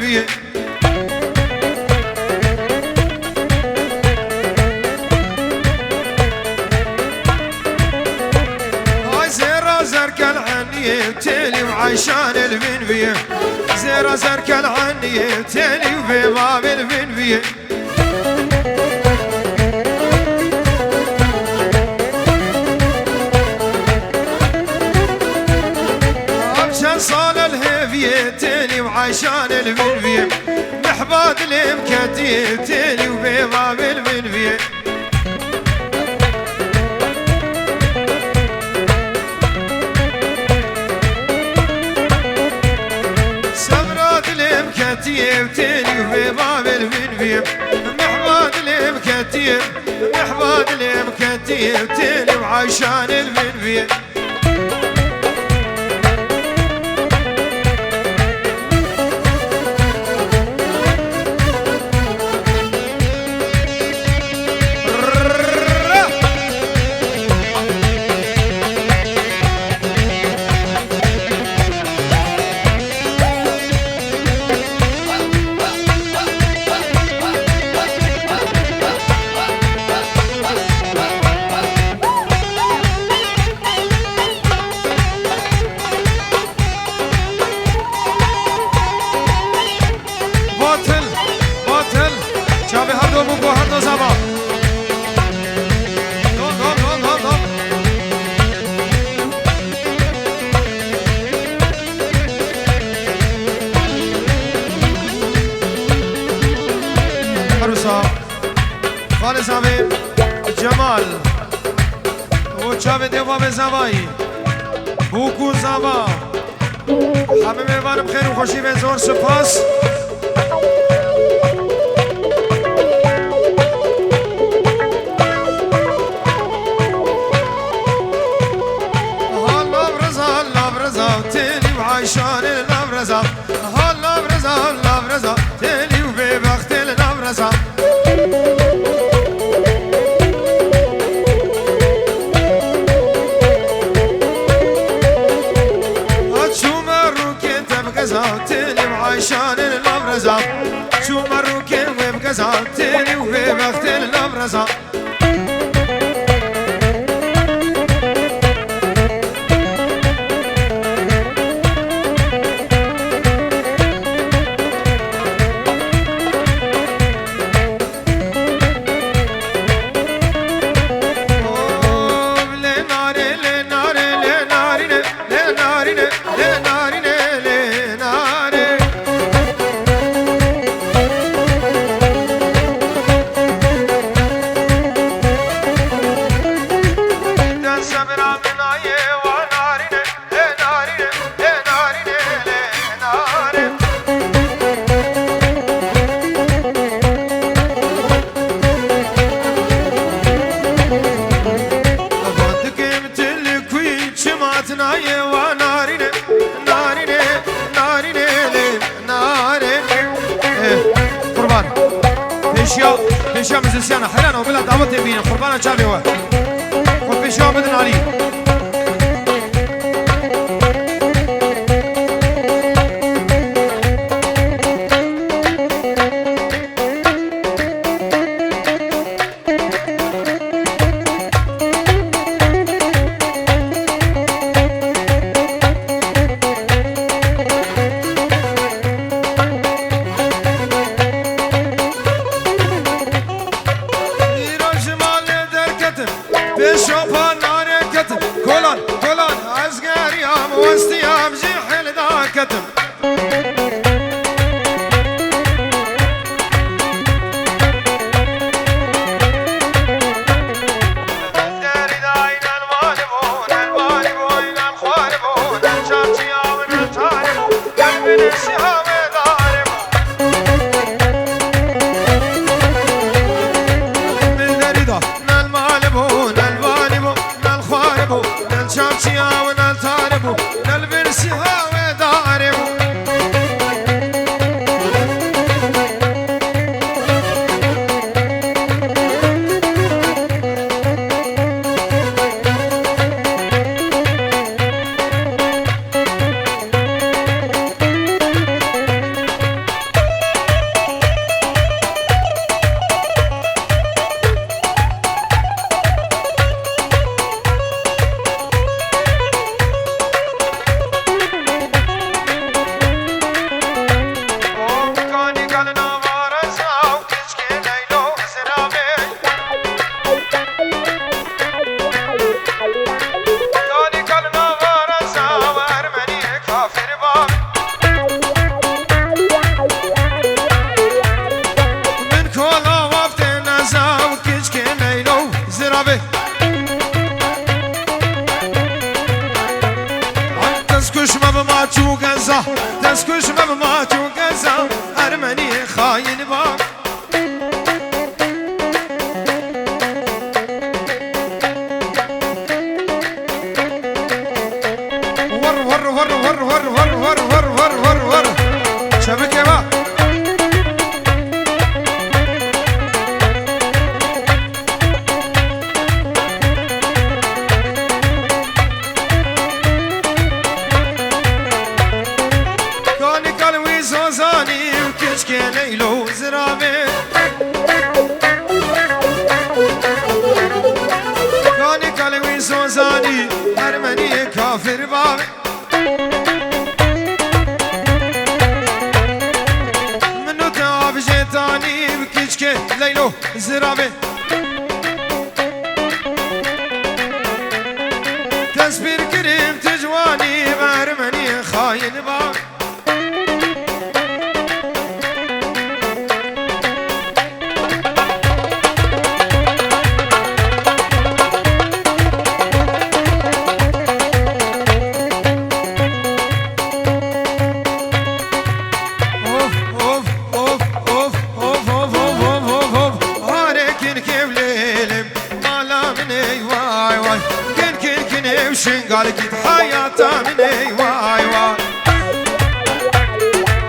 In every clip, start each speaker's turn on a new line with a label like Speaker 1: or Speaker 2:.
Speaker 1: فيه زيرة زرق العنية تالي وعيشان المنفية زيرة زرق العنية تالي وفي باب المنفية أبشر صال الهيفية تالي وعيشان المنفية محباد الامكاتية تالي وفي باب المنفية وتاني وفي باب المنفية محباد الامكاتية محباد الامكاتية وتاني وعيشان المنفية خالص حبيب جمال وشافي ديوبا بزاوي بوكو زاوا حبيب ایوان بخیر و خوشی و زور سپاس هلا برزا تیلی و عایشان لبرزا هلا برزا تیلی و به وقت لبرزا تاني وعايشان الابرزة شو مروكين وبقزة تاني وفي وقت الابرزة پیشیا مزسیانا حیرانا و بلا دعوت بینن قربانا چاوی و خود پیشیا بدن علی و زرابه تسبير كريم تجواني مرمني خاين با شنقال كيد حياته من اي واي واي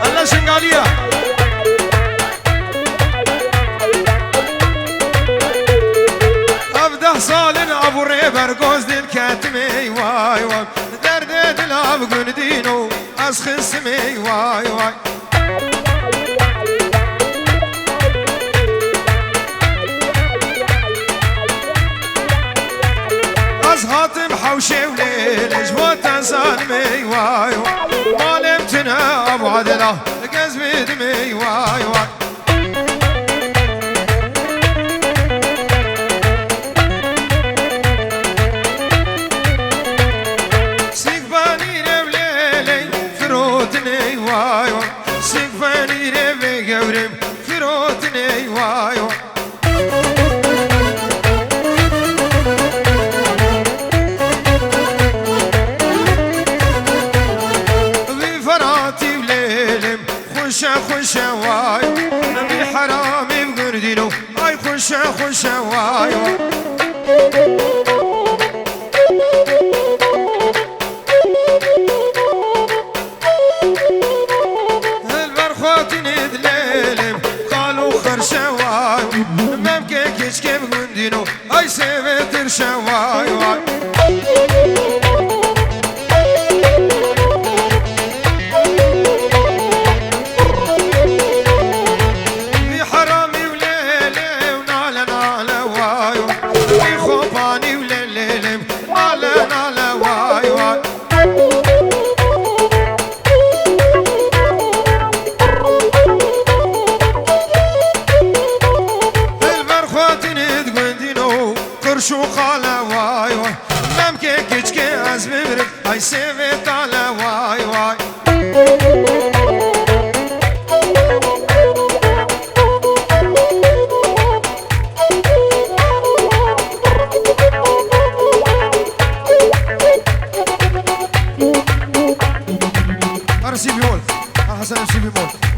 Speaker 1: الله شنقالية ابده صالن ابو ريبر قوز دل كاتمي واي واي درد دل ابو قندينو اسخن سمي واي واي هاتم حوشي وليل جوات سالمي واي واي ما لمتنا ابو عدله قزمي دمي واي واي سيقفاني ربليلي فروتني واي واي سيقفاني ربي قورم فروتني واي واي خوشة واي نبي حرامي بقردينو اي خوشة واي البرخوت ندليلم قالوا خرشة واي ممكن كيشكي بقردينو اي سيفتر شواي واي شو خاله واي واي ممكن كيشكي عزمي برد هاي سيفت على واي واي ارسي بيمول حسن ارسي بيمول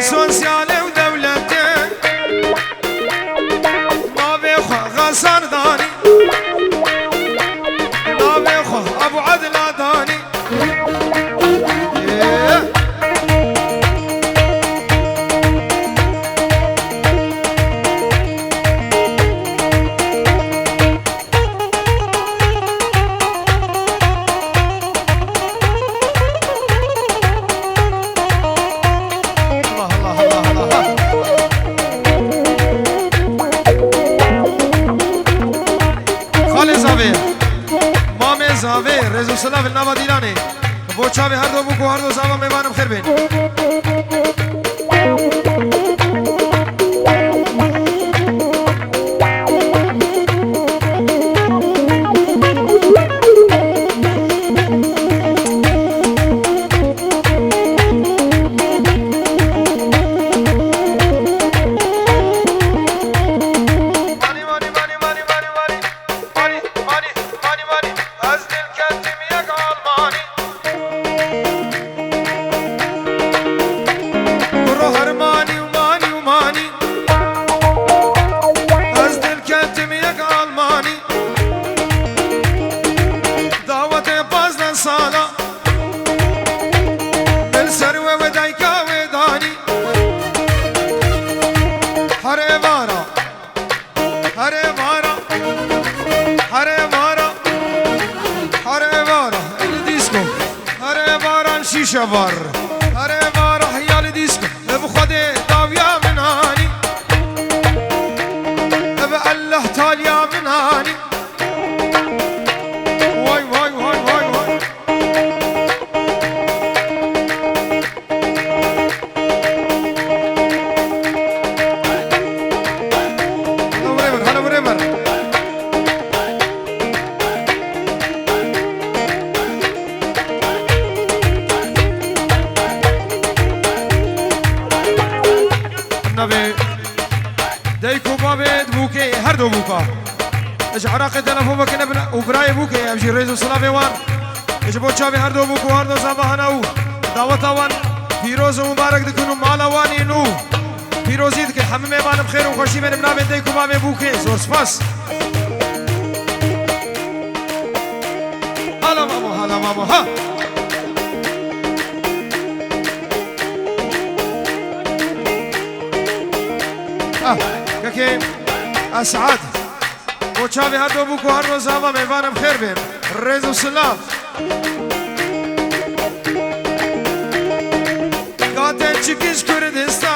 Speaker 1: سوسيالي ودولتين ما بيخو غسان داني ما بيخو ابو عدلا داني زاوی رزو سلاف النوا دیلانی بوچاوی هر دو بکو هر دو زاوا میوانم خیر بین ماني ماني ماني أزدي الكتم يقعد ماني وروح ماني وماني وماني أزدي الكتم يقعد ماني دعوة بازن صالة بالسروة ودايكا وداني هري مارا هري مارا هري مارا هري مارا الديسكو هري مارا شيشة بار هري مارا هيا الديسكو بخدي طاوية من هاني بأله تاليا من هاني واي واي واي واي واي هلا بريمر نبي ديكو بابد بوكي هردو بوكا اج عراق تلفو بكنا وبراي بوكي امشي ريزو صلافي وان اج بوچاوي هردو بوكو هردو زباهنا و دعوتا وان فيروز مبارك دكنو مالا واني نو فيروزي دك حمم مالم بخير وخوشي من بنابن ديكو بابد بوكي زور سپاس هلا مامو هلا مامو ها كاكي اسعد وچاوي هردو بوكو هردو زاوا ميوانم خير بين ريزو سلاف قاتل چکش کردستان